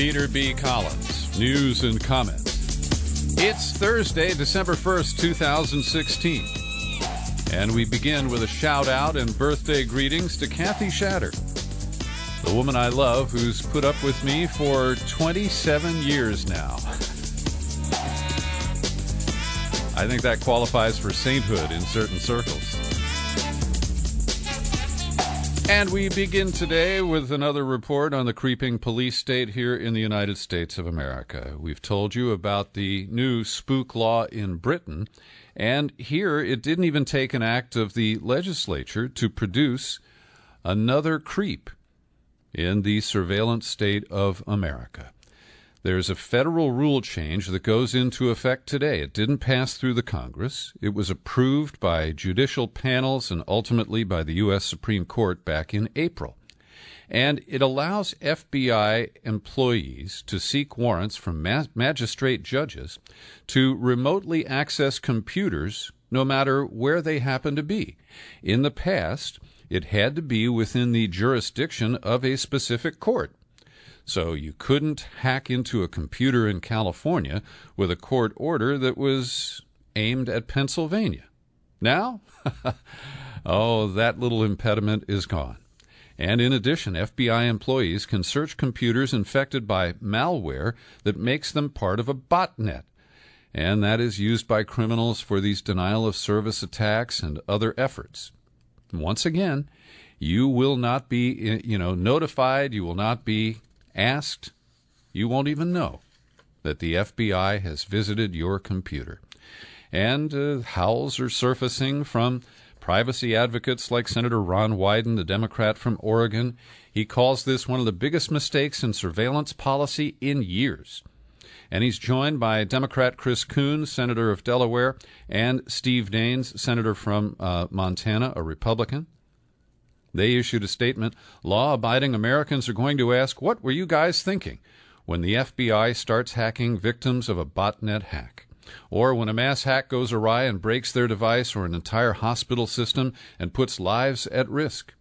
Peter B. Collins, news and comments. It's Thursday, December 1st, 2016. And we begin with a shout-out and birthday greetings to Kathy Shatter, the woman I love who's put up with me for 27 years now. I think that qualifies for sainthood in certain circles. And we begin today with another report on the creeping police state here in the United States of America. We've told you about the new spook law in Britain, and here it didn't even take an act of the legislature to produce another creep in the surveillance state of America. There's a federal rule change that goes into effect today. It didn't pass through the Congress. It was approved by judicial panels and ultimately by the U.S. Supreme Court back in April. And it allows FBI employees to seek warrants from magistrate judges to remotely access computers no matter where they happen to be. In the past, it had to be within the jurisdiction of a specific court. So you couldn't hack into a computer in California with a court order that was aimed at Pennsylvania. Now, oh, that little impediment is gone. And in addition, FBI employees can search computers infected by malware that makes them part of a botnet. And that is used by criminals for these denial-of-service attacks and other efforts. Once again, you will not be, notified. You will not be asked. You won't even know that the FBI has visited your computer. And howls are surfacing from privacy advocates like Senator Ron Wyden, the Democrat from Oregon. He calls this one of the biggest mistakes in surveillance policy in years. And he's joined by Democrat Chris Coons, Senator of Delaware, and Steve Daines, Senator from Montana, a Republican. They issued a statement. Law-abiding Americans are going to ask, what were you guys thinking when the FBI starts hacking victims of a botnet hack? Or when a mass hack goes awry and breaks their device or an entire hospital system and puts lives at risk?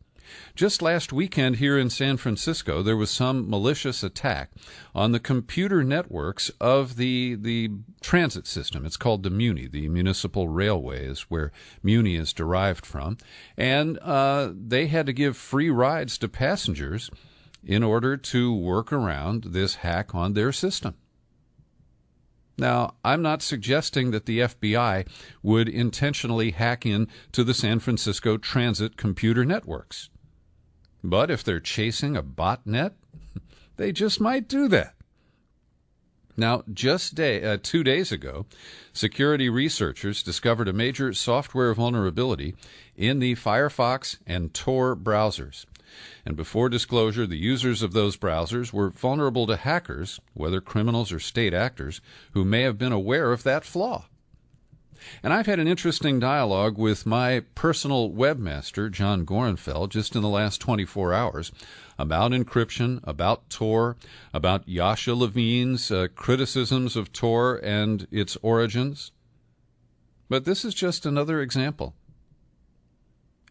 Just last weekend here in San Francisco, there was some malicious attack on the computer networks of the transit system. It's called the Muni, the Municipal Railway is where Muni is derived from. And they had to give free rides to passengers in order to work around this hack on their system. Now, I'm not suggesting that the FBI would intentionally hack into the San Francisco transit computer networks. But if they're chasing a botnet, they just might do that. Now, just 2 days ago, security researchers discovered a major software vulnerability in the Firefox and Tor browsers. And before disclosure, the users of those browsers were vulnerable to hackers, whether criminals or state actors, who may have been aware of that flaw. And I've had an interesting dialogue with my personal webmaster, John Gorenfeld, just in the last 24 hours about encryption, about Tor, about Yasha Levine's criticisms of Tor and its origins. But this is just another example.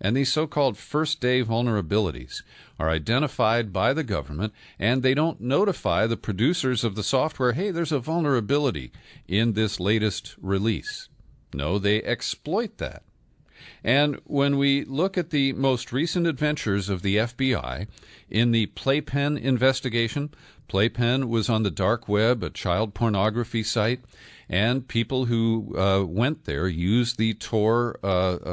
And these so-called first-day vulnerabilities are identified by the government, and they don't notify the producers of the software, hey, there's a vulnerability in this latest release. No, they exploit that. And when we look at the most recent adventures of the FBI in the Playpen investigation, Playpen was on the dark web, a child pornography site, and people who went there used the Tor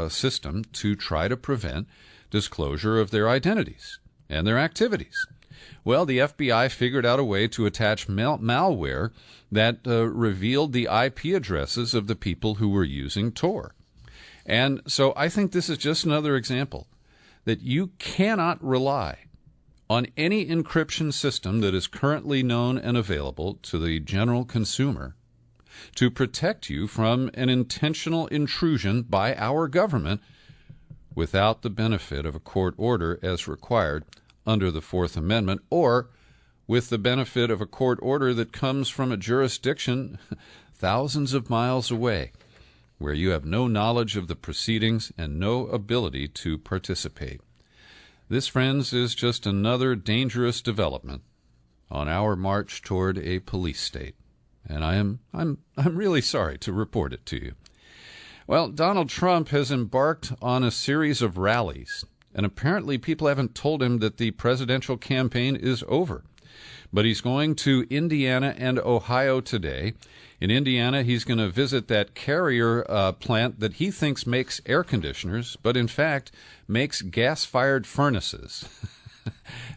system to try to prevent disclosure of their identities and their activities. Well, the FBI figured out a way to attach malware that revealed the IP addresses of the people who were using Tor. And so I think this is just another example that you cannot rely on any encryption system that is currently known and available to the general consumer to protect you from an intentional intrusion by our government without the benefit of a court order as required under the Fourth Amendment, or with the benefit of a court order that comes from a jurisdiction thousands of miles away, where you have no knowledge of the proceedings and no ability to participate. This, friends, is just another dangerous development on our march toward a police state. And I'm really sorry to report it to you. Well, Donald Trump has embarked on a series of rallies, and apparently people haven't told him that the presidential campaign is over. But he's going to Indiana and Ohio today. In Indiana, he's going to visit that Carrier plant that he thinks makes air conditioners, but in fact makes gas-fired furnaces.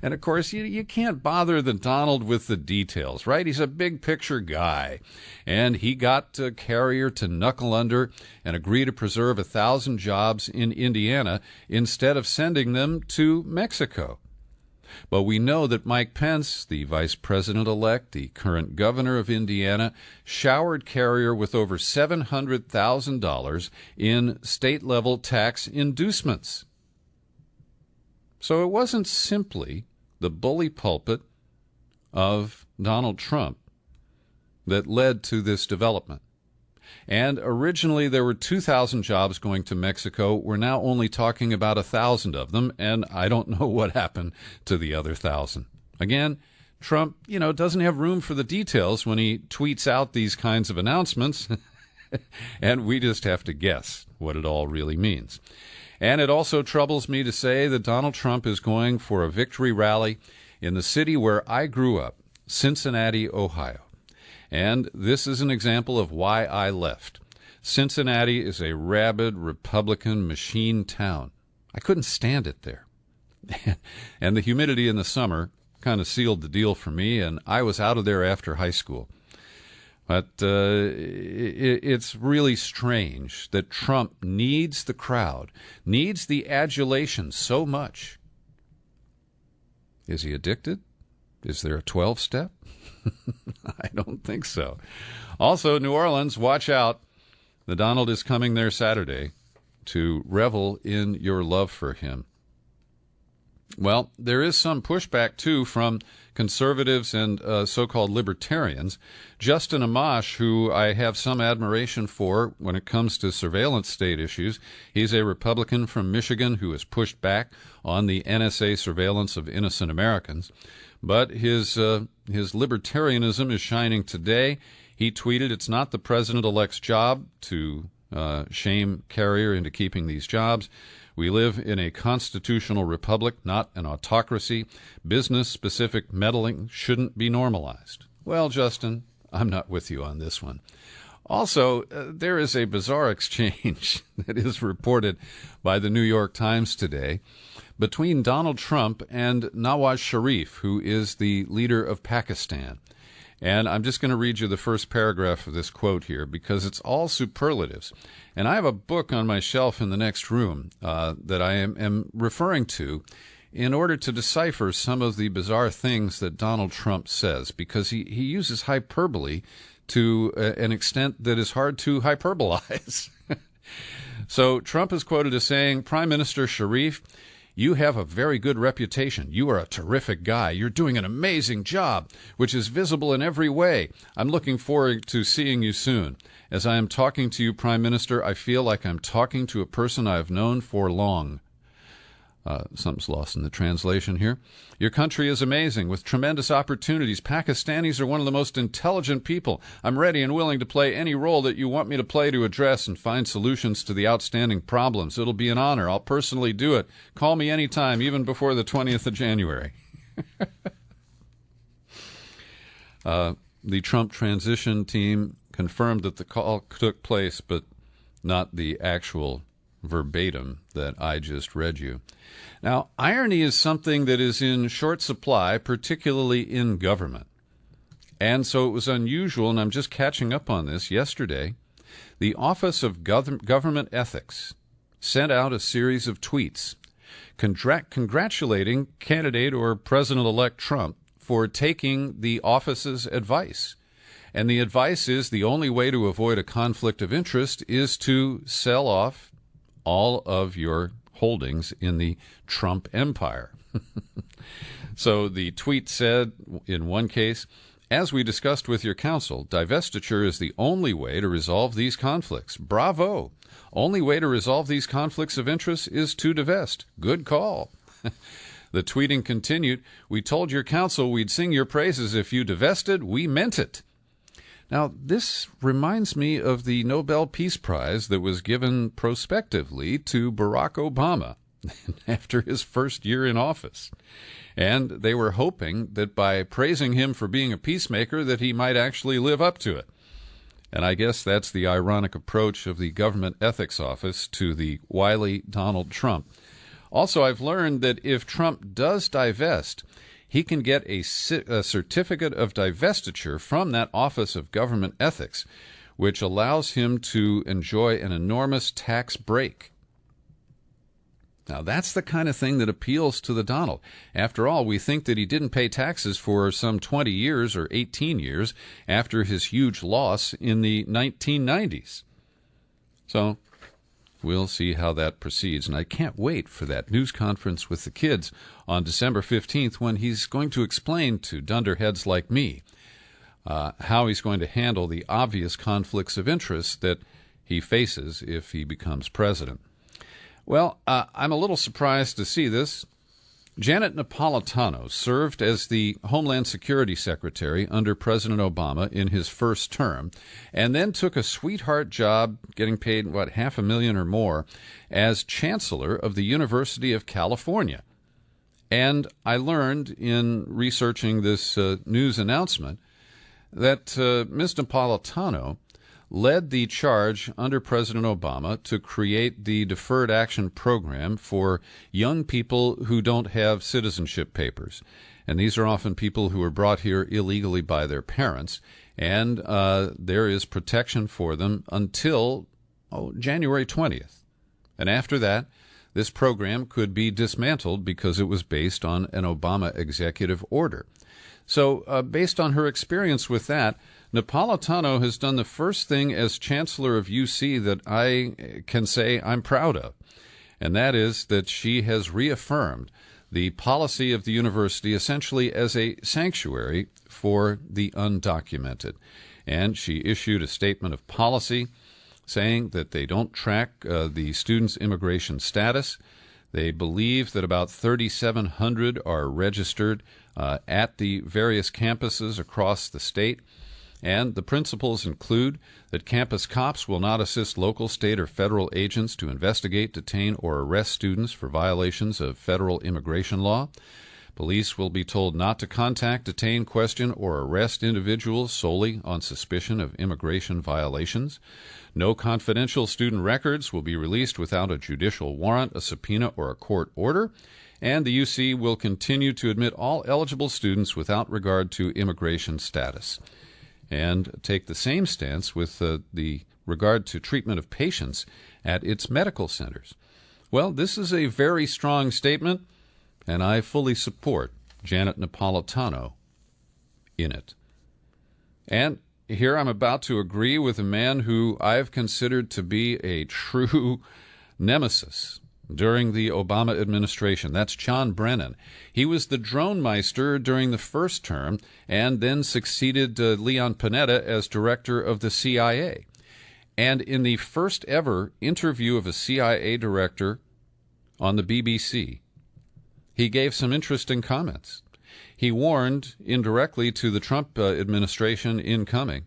And, of course, you can't bother the Donald with the details, right? He's a big-picture guy. And he got Carrier to knuckle under and agree to preserve 1,000 jobs in Indiana instead of sending them to Mexico. But we know that Mike Pence, the vice president-elect, the current governor of Indiana, showered Carrier with over $700,000 in state-level tax inducements. So it wasn't simply the bully pulpit of Donald Trump that led to this development. And originally there were 2,000 jobs going to Mexico. We're now only talking about 1,000 of them, and I don't know what happened to the other 1,000. Again, Trump, doesn't have room for the details when he tweets out these kinds of announcements, and we just have to guess what it all really means. And it also troubles me to say that Donald Trump is going for a victory rally in the city where I grew up, Cincinnati, Ohio. And this is an example of why I left. Cincinnati is a rabid Republican machine town. I couldn't stand it there. And the humidity in the summer kind of sealed the deal for me, and I was out of there after high school. But it's really strange that Trump needs the crowd, needs the adulation so much. Is he addicted? Is there a 12-step? I don't think so. Also, New Orleans, watch out. The Donald is coming there Saturday to revel in your love for him. Well, there is some pushback, too, from conservatives and so-called libertarians. Justin Amash, who I have some admiration for when it comes to surveillance state issues, he's a Republican from Michigan who has pushed back on the NSA surveillance of innocent Americans. But his libertarianism is shining today. He tweeted, "It's not the president-elect's job to shame Carrier into keeping these jobs. We live in a constitutional republic, not an autocracy. Business-specific meddling shouldn't be normalized." Well, Justin, I'm not with you on this one. Also, there is a bizarre exchange that is reported by the New York Times today between Donald Trump and Nawaz Sharif, who is the leader of Pakistan. And I'm just going to read you the first paragraph of this quote here because it's all superlatives. And I have a book on my shelf in the next room that I am referring to in order to decipher some of the bizarre things that Donald Trump says, because he uses hyperbole to an extent that is hard to hyperbolize. So Trump is quoted as saying, "Prime Minister Sharif, you have a very good reputation. You are a terrific guy. You're doing an amazing job, which is visible in every way. I'm looking forward to seeing you soon. As I am talking to you, Prime Minister, I feel like I'm talking to a person I have known for long." Something's lost in the translation here. "Your country is amazing, with tremendous opportunities. Pakistanis are one of the most intelligent people. I'm ready and willing to play any role that you want me to play to address and find solutions to the outstanding problems. It'll be an honor. I'll personally do it. Call me anytime, even before the 20th of January. The Trump transition team confirmed that the call took place, but not the actual verbatim that I just read you. Now, irony is something that is in short supply, particularly in government. And so it was unusual, and I'm just catching up on this yesterday. The Office of Government Ethics sent out a series of tweets congratulating candidate or President-elect Trump for taking the office's advice. And the advice is the only way to avoid a conflict of interest is to sell off all of your holdings in the Trump empire. So the tweet said, in one case, "As we discussed with your counsel, divestiture is the only way to resolve these conflicts. Bravo! Only way to resolve these conflicts of interest is to divest. Good call." The tweeting continued, "We told your counsel we'd sing your praises if you divested. We meant it." Now, this reminds me of the Nobel Peace Prize that was given prospectively to Barack Obama after his first year in office. And they were hoping that by praising him for being a peacemaker that he might actually live up to it. And I guess that's the ironic approach of the Government Ethics Office to the wily Donald Trump. Also, I've learned that if Trump does divest, he can get a certificate of divestiture from that Office of Government Ethics, which allows him to enjoy an enormous tax break. Now, that's the kind of thing that appeals to the Donald. After all, we think that he didn't pay taxes for some 20 years or 18 years after his huge loss in the 1990s. So we'll see how that proceeds. And I can't wait for that news conference with the kids on December 15th when he's going to explain to dunderheads like me how he's going to handle the obvious conflicts of interest that he faces if he becomes president. Well, I'm a little surprised to see this. Janet Napolitano served as the Homeland Security Secretary under President Obama in his first term, and then took a sweetheart job getting paid, $500,000 or more, as Chancellor of the University of California. And I learned in researching this news announcement that Ms. Napolitano led the charge under President Obama to create the Deferred Action Program for young people who don't have citizenship papers. And these are often people who are brought here illegally by their parents, and there is protection for them until January 20th. And after that, this program could be dismantled because it was based on an Obama executive order. So based on her experience with that, Napolitano has done the first thing as Chancellor of UC that I can say I'm proud of, and that is that she has reaffirmed the policy of the university essentially as a sanctuary for the undocumented. And she issued a statement of policy saying that they don't track the students' immigration status. They believe that about 3,700 are registered at the various campuses across the state. And the principles include that campus cops will not assist local, state, or federal agents to investigate, detain, or arrest students for violations of federal immigration law. Police will be told not to contact, detain, question, or arrest individuals solely on suspicion of immigration violations. No confidential student records will be released without a judicial warrant, a subpoena, or a court order. And the UC will continue to admit all eligible students without regard to immigration status. And take the same stance with the regard to treatment of patients at its medical centers. Well, this is a very strong statement, and I fully support Janet Napolitano in it. And here I'm about to agree with a man who I've considered to be a true nemesis during the Obama administration. That's John Brennan. He was the drone meister during the first term and then succeeded Leon Panetta as director of the CIA. And in the first ever interview of a CIA director on the BBC, he gave some interesting comments. He warned indirectly to the Trump administration incoming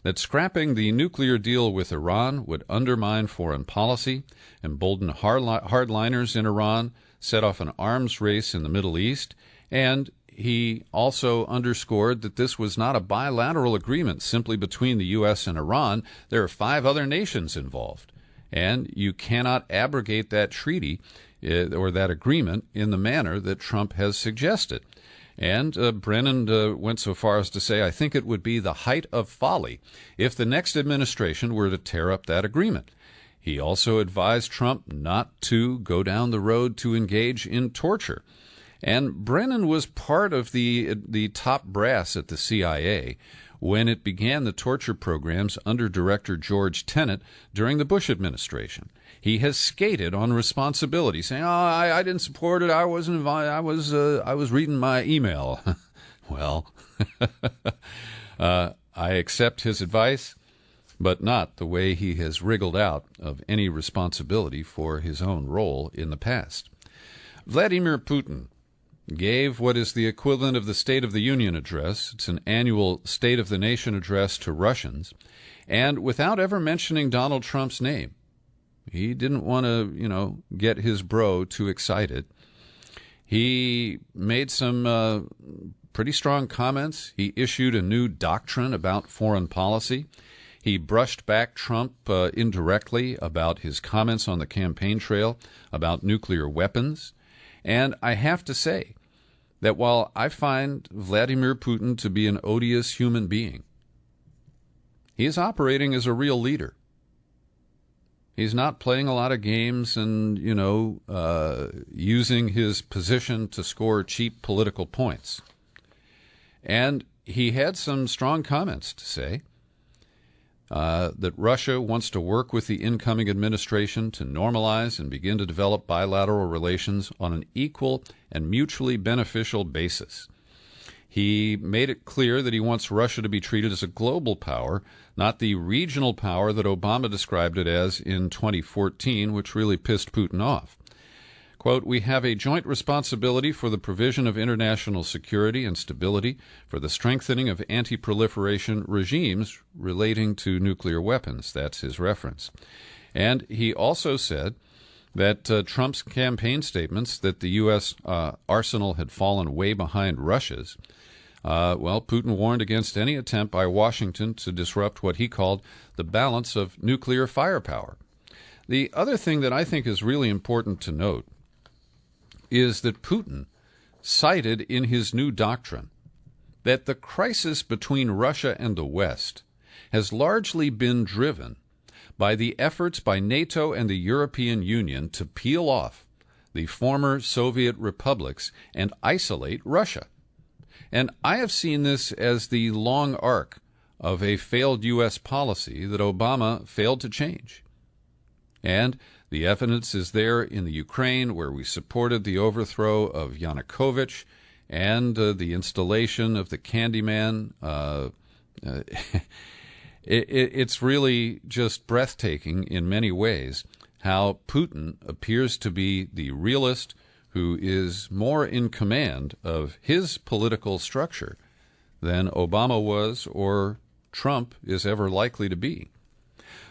that scrapping the nuclear deal with Iran would undermine foreign policy, embolden hardliners in Iran, set off an arms race in the Middle East, and he also underscored that this was not a bilateral agreement simply between the U.S. and Iran. There are 5 other nations involved, and you cannot abrogate that treaty or that agreement in the manner that Trump has suggested. And Brennan went so far as to say, I think it would be the height of folly if the next administration were to tear up that agreement. He also advised Trump not to go down the road to engage in torture. And Brennan was part of the top brass at the CIA when it began the torture programs under Director George Tenet during the Bush administration. He has skated on responsibility, saying, I didn't support it. I wasn't invited. I was reading my email." Well, I accept his advice, but not the way he has wriggled out of any responsibility for his own role in the past. Vladimir Putin gave what is the equivalent of the State of the Union address. It's an annual State of the Nation address to Russians, and without ever mentioning Donald Trump's name. He didn't want to, get his bro too excited. He made some pretty strong comments. He issued a new doctrine about foreign policy. He brushed back Trump indirectly about his comments on the campaign trail about nuclear weapons. And I have to say that while I find Vladimir Putin to be an odious human being, he is operating as a real leader. He's not playing a lot of games and, using his position to score cheap political points. And he had some strong comments to say. That Russia wants to work with the incoming administration to normalize and begin to develop bilateral relations on an equal and mutually beneficial basis. He made it clear that he wants Russia to be treated as a global power, not the regional power that Obama described it as in 2014, which really pissed Putin off. Quote, "We have a joint responsibility for the provision of international security and stability, for the strengthening of anti-proliferation regimes relating to nuclear weapons." That's his reference. And he also said that Trump's campaign statements that the U.S. arsenal had fallen way behind Russia's, Putin warned against any attempt by Washington to disrupt what he called the balance of nuclear firepower. The other thing that I think is really important to note is that Putin cited in his new doctrine that the crisis between Russia and the West has largely been driven by the efforts by NATO and the European Union to peel off the former Soviet republics and isolate Russia. And I have seen this as the long arc of a failed U.S. policy that Obama failed to change. And the evidence is there in the Ukraine, where we supported the overthrow of Yanukovych and the installation of the Candyman. It's really just breathtaking in many ways how Putin appears to be the realist who is more in command of his political structure than Obama was or Trump is ever likely to be.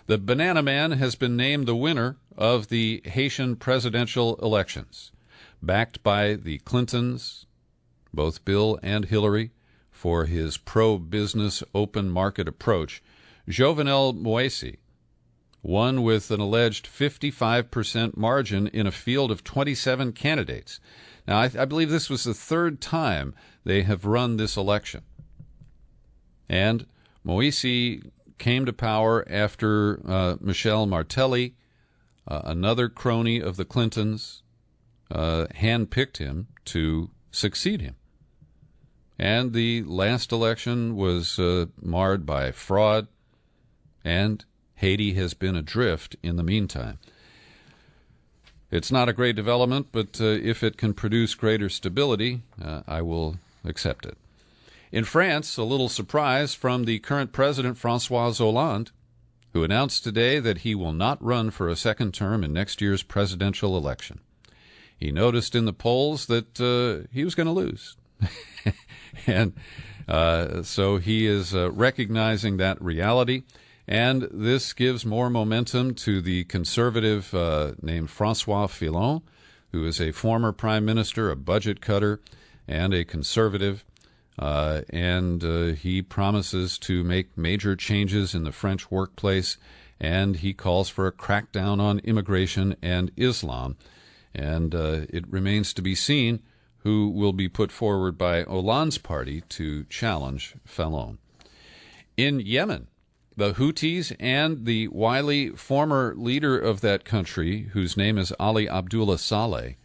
The Banana Man has been named the winner of the Haitian presidential elections, backed by the Clintons, both Bill and Hillary, for his pro-business open market approach. Jovenel Moïse won with an alleged 55% margin in a field of 27 candidates. Now, I believe this was the third time they have run this election. And Moïse came to power after Michel Martelly, another crony of the Clintons, handpicked him to succeed him. And the last election was marred by fraud, and Haiti has been adrift in the meantime. It's not a great development, but if it can produce greater stability, I will accept it. In France, a little surprise from the current president, François Hollande, who announced today that he will not run for a second term in next year's presidential election. He noticed in the polls that he was going to lose. And so he is recognizing that reality. And this gives more momentum to the conservative named François Fillon, who is a former prime minister, a budget cutter, and a conservative. And he promises to make major changes in the French workplace, and he calls for a crackdown on immigration and Islam. And it remains to be seen who will be put forward by Hollande's party to challenge Fillon. In Yemen, the Houthis and the wily former leader of that country, whose name is Ali Abdullah Saleh,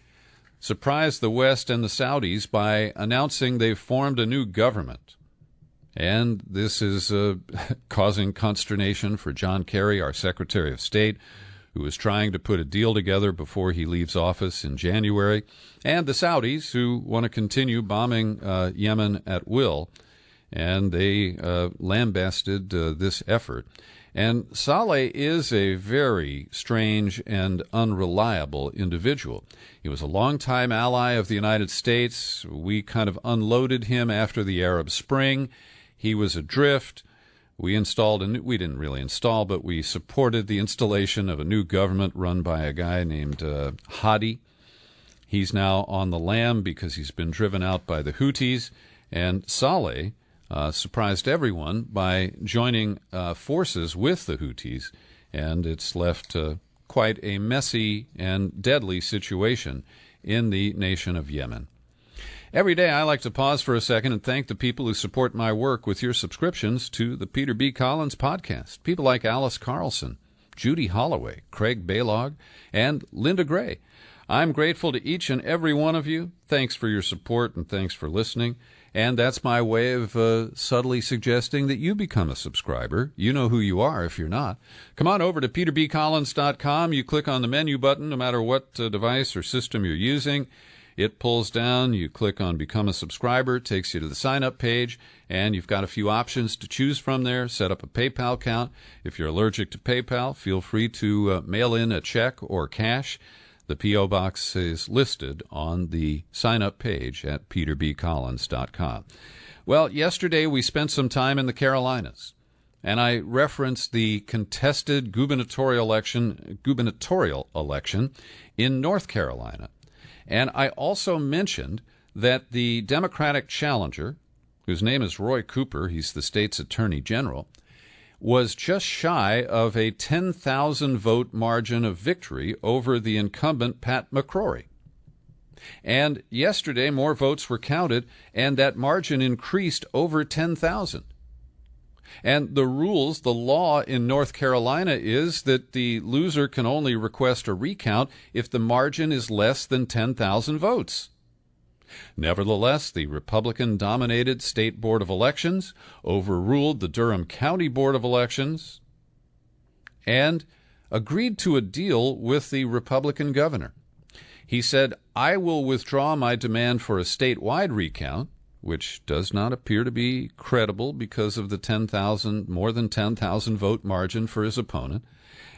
surprised the West and the Saudis by announcing they've formed a new government. And this is causing consternation for John Kerry, our Secretary of State, who is trying to put a deal together before he leaves office in January, and the Saudis, who want to continue bombing Yemen at will. And they lambasted this effort. And Saleh is a very strange and unreliable individual. He was a longtime ally of the United States. We kind of unloaded him after the Arab Spring. He was adrift. We didn't really install, but we supported the installation of a new government run by a guy named Hadi. He's now on the lam because he's been driven out by the Houthis. And Saleh surprised everyone by joining forces with the Houthis, and it's left quite a messy and deadly situation in the nation of Yemen. Every day I like to pause for a second and thank the people who support my work with your subscriptions to the Peter B. Collins podcast. People like Alice Carlson, Judy Holloway, Craig Baylog, and Linda Gray. I'm grateful to each and every one of you. Thanks for your support and thanks for listening. And that's my way of subtly suggesting that you become a subscriber. You know who you are if you're not. Come on over to peterbcollins.com. You click on the menu button, no matter what device or system you're using. It pulls down. You click on Become a Subscriber. It takes you to the sign-up page, and you've got a few options to choose from there. Set up a PayPal account. If you're allergic to PayPal, feel free to mail in a check or cash. The P.O. Box is listed on the sign-up page at peterbcollins.com. Well, yesterday we spent some time in the Carolinas, and I referenced the contested gubernatorial election in North Carolina. And I also mentioned that the Democratic challenger, whose name is Roy Cooper, he's the state's attorney general, was just shy of a 10,000-vote margin of victory over the incumbent Pat McCrory. And yesterday, more votes were counted, and that margin increased over 10,000. And the law in North Carolina is that the loser can only request a recount if the margin is less than 10,000 votes. Nevertheless, the Republican-dominated State Board of Elections overruled the Durham County Board of Elections and agreed to a deal with the Republican governor. He said, "I will withdraw my demand for a statewide recount," which does not appear to be credible because of the more than 10,000 vote margin for his opponent.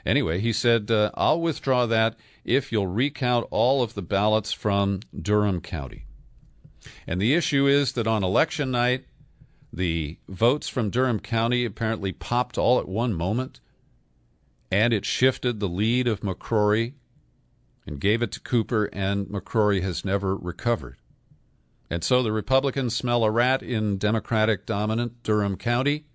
Anyway, he said, "I'll withdraw that if you'll recount all of the ballots from Durham County." And the issue is that on election night, the votes from Durham County apparently popped all at one moment, and it shifted the lead of McCrory and gave it to Cooper, and McCrory has never recovered. And so the Republicans smell a rat in Democratic-dominant Durham County,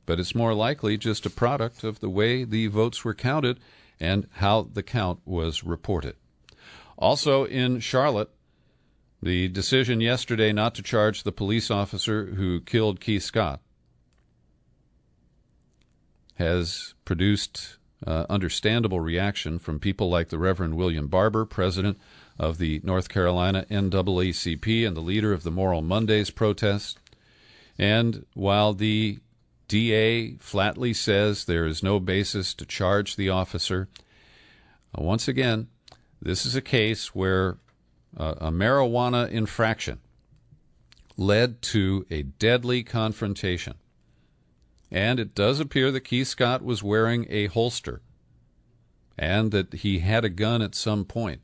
but it's more likely just a product of the way the votes were counted and how the count was reported. Also in Charlotte, the decision yesterday not to charge the police officer who killed Keith Scott has produced understandable reaction from people like the Reverend William Barber, president of the North Carolina NAACP and the leader of the Moral Mondays protest. And while the DA flatly says there is no basis to charge the officer, once again, this is a case where a marijuana infraction led to a deadly confrontation. And it does appear that Keith Scott was wearing a holster and that he had a gun at some point.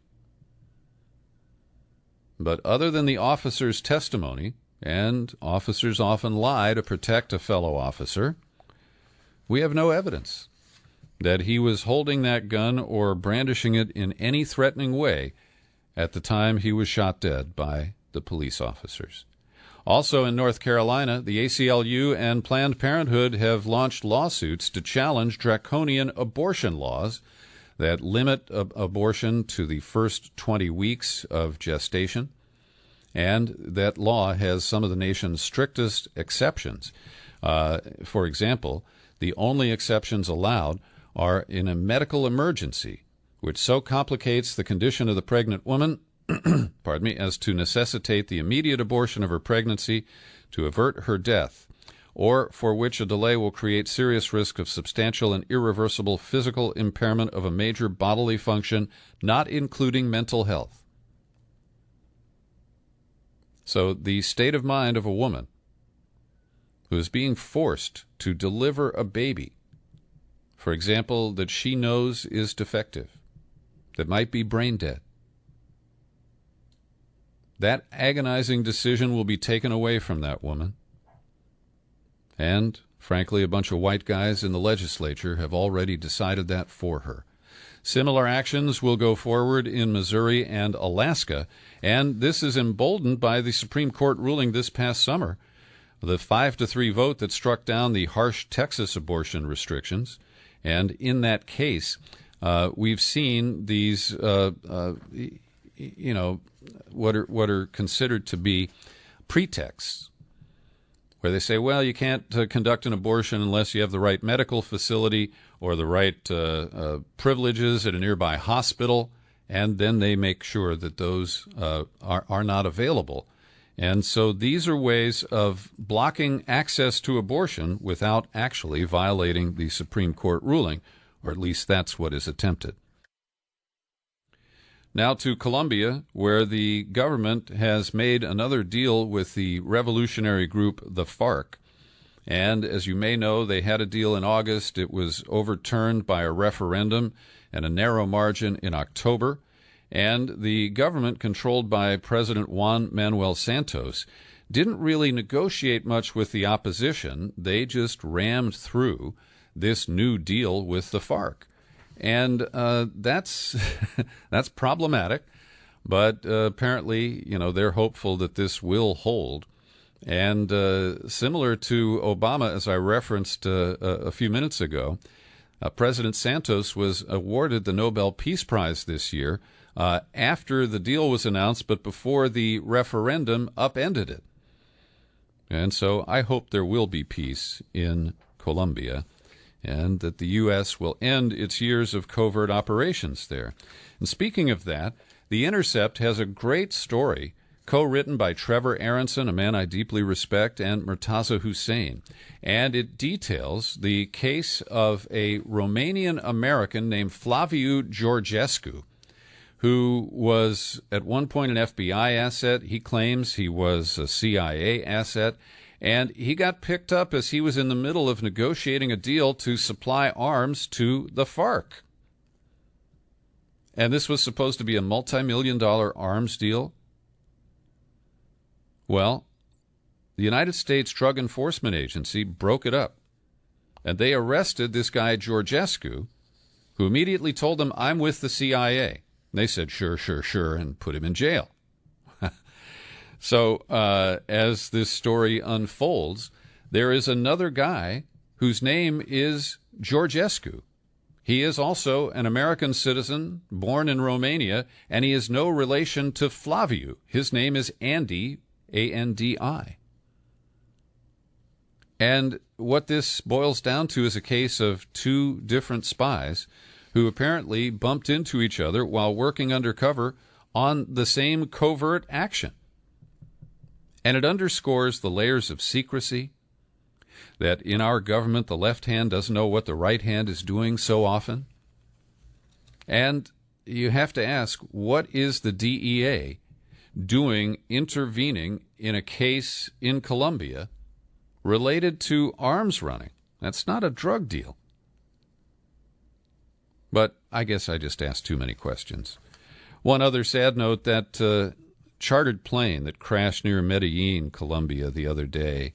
But other than the officer's testimony, and officers often lie to protect a fellow officer, we have no evidence that he was holding that gun or brandishing it in any threatening way at the time he was shot dead by the police officers. Also in North Carolina, the ACLU and Planned Parenthood have launched lawsuits to challenge draconian abortion laws that limit abortion to the first 20 weeks of gestation. And that law has some of the nation's strictest exceptions. For example, the only exceptions allowed are in a medical emergency, which so complicates the condition of the pregnant woman as to necessitate the immediate abortion of her pregnancy to avert her death, or for which a delay will create serious risk of substantial and irreversible physical impairment of a major bodily function, not including mental health. So the state of mind of a woman who is being forced to deliver a baby, for example, that she knows is defective, that might be brain dead. That agonizing decision will be taken away from that woman. And, frankly, a bunch of white guys in the legislature have already decided that for her. Similar actions will go forward in Missouri and Alaska, and this is emboldened by the Supreme Court ruling this past summer, the 5-3 vote that struck down the harsh Texas abortion restrictions. And in that case, we've seen these, what are considered to be pretexts, where they say, well, you can't conduct an abortion unless you have the right medical facility or the right privileges at a nearby hospital, and then they make sure that those are not available. And so these are ways of blocking access to abortion without actually violating the Supreme Court ruling, or at least that's what is attempted. Now to Colombia, where the government has made another deal with the revolutionary group, the FARC. And as you may know, they had a deal in August. It was overturned by a referendum and a narrow margin in October. And the government, controlled by President Juan Manuel Santos, didn't really negotiate much with the opposition. They just rammed through this new deal with the FARC. And that's that's problematic, but apparently, they're hopeful that this will hold. And similar to Obama, as I referenced a few minutes ago, President Santos was awarded the Nobel Peace Prize this year after the deal was announced, but before the referendum upended it. And so I hope there will be peace in Colombia, and that the U.S. will end its years of covert operations there. And speaking of that, The Intercept has a great story co-written by Trevor Aronson, a man I deeply respect, and Murtaza Hussein. And it details the case of a Romanian-American named Flaviu Georgescu, who was at one point an FBI asset. He claims he was a CIA asset. And he got picked up as he was in the middle of negotiating a deal to supply arms to the FARC. And this was supposed to be a multi-million-dollar arms deal. Well, the United States Drug Enforcement Agency broke it up. And they arrested this guy, Georgescu, who immediately told them, I'm with the CIA. And they said, sure, and put him in jail. So as this story unfolds, there is another guy whose name is Georgescu. He is also an American citizen born in Romania, and he is no relation to Flaviu. His name is Andy, A-N-D-I. And what this boils down to is a case of two different spies who apparently bumped into each other while working undercover on the same covert action. And it underscores the layers of secrecy, that in our government the left hand doesn't know what the right hand is doing so often. And you have to ask, what is the DEA doing intervening in a case in Colombia related to arms running? That's not a drug deal. But I guess I just asked too many questions. One other sad note, that chartered plane that crashed near Medellin, Colombia, the other day,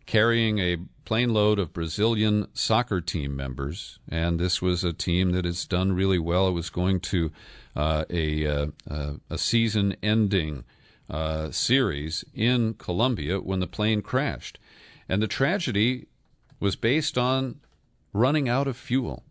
carrying a plane load of Brazilian soccer team members, and this was a team that has done really well. It was going to a season-ending series in Colombia when the plane crashed. And the tragedy was based on running out of fuel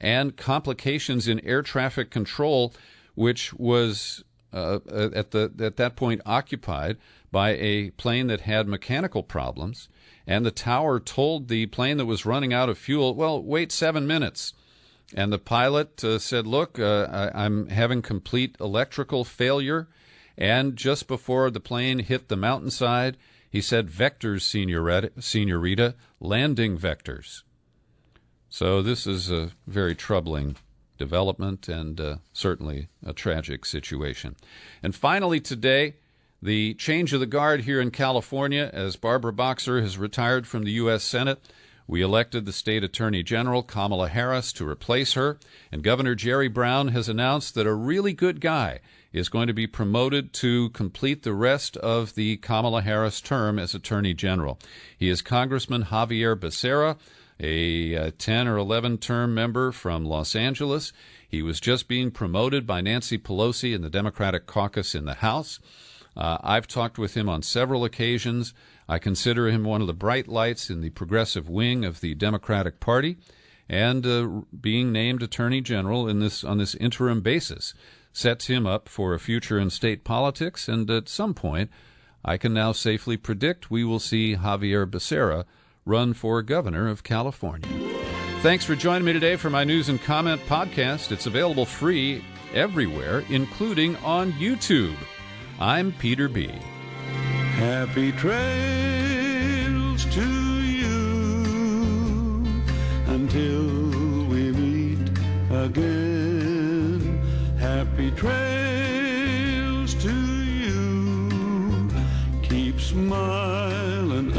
and complications in air traffic control, which was at that point occupied by a plane that had mechanical problems. And the tower told the plane that was running out of fuel, well, wait 7 minutes. And the pilot said, look, I'm having complete electrical failure. And just before the plane hit the mountainside, he said, vectors, senorita, landing vectors. So this is a very troubling development and certainly a tragic situation. And finally today, The change of the guard here in California, as Barbara Boxer has retired from the U.S. Senate, we elected the state attorney general, Kamala Harris, to replace her, and Governor Jerry Brown has announced that a really good guy is going to be promoted to complete the rest of the Kamala Harris term as attorney general. He is Congressman Javier Becerra, a 10 or 11-term member from Los Angeles. He was just being promoted by Nancy Pelosi in the Democratic caucus in the House. I've talked with him on several occasions. I consider him one of the bright lights in the progressive wing of the Democratic Party, and being named Attorney General on this interim basis sets him up for a future in state politics, and at some point, I can now safely predict we will see Javier Becerra run for governor of California. Thanks for joining me today for my News and Comment podcast. It's available free everywhere, including on YouTube. I'm Peter B. Happy trails to you until we meet again. Happy trails to you. Keep smiling